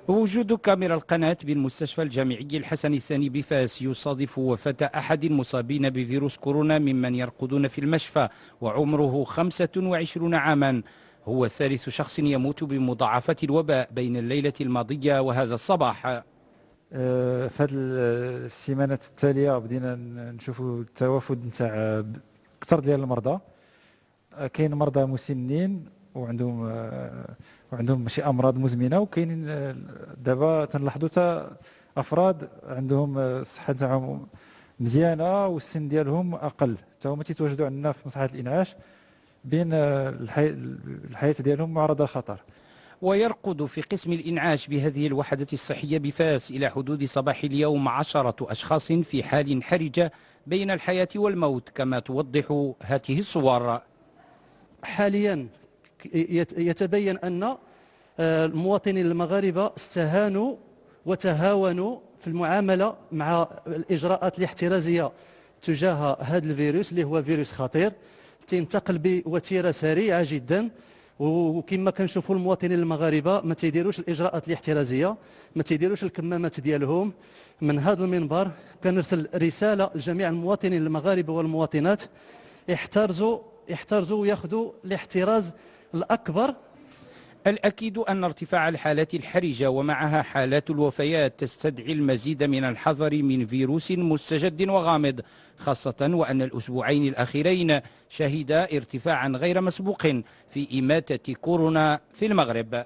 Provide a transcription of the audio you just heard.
وجود كاميرا القناة بالمستشفى الجامعي الحسن الثاني بفاس يصادف وفاة أحد المصابين بفيروس كورونا ممن يرقدون في المشفى، وعمره 25 عاما. هو ثالث شخص يموت بمضاعفات الوباء بين الليلة الماضية وهذا الصباح. في هذه السيمانات التالية بدينا نشوفوا التوافد نتاع كثر ديال المرضى. كاين مرضى مسنين وعندهم شي امراض مزمنه، وكاينين دابا تنلاحظوا حتى افراد عندهم الصحه تاعهم مزيانه والسن ديالهم اقل، حتى هما تيتواجدوا عندنا في مصحه الانعاش بين الحياه ديالهم معرضه للخطر. ويرقد في قسم الإنعاش بهذه الوحدة الصحية بفاس إلى حدود صباح اليوم 10 أشخاص في حال حرجة بين الحياة والموت، كما توضح هذه الصور. حاليا يتبين أن المواطنين المغاربة استهانوا وتهاونوا في المعاملة مع الإجراءات الاحترازية تجاه هذا الفيروس اللي هو فيروس خطير تنتقل بوتيرة سريعة جدا. وكما كنشوفوا المواطنين المغاربه ما تيديروش الاجراءات الاحترازيه، ما تيديروش الكمامات ديالهم. من هذا المنبر كنرسل رساله لجميع المواطنين المغاربه والمواطنات يحترزوا وياخذوا الاحتراز الاكبر. الأكيد أن ارتفاع الحالات الحرجة ومعها حالات الوفيات تستدعي المزيد من الحذر من فيروس مستجد وغامض، خاصة وأن الأسبوعين الأخيرين شهدا ارتفاعا غير مسبوق في إماتة كورونا في المغرب.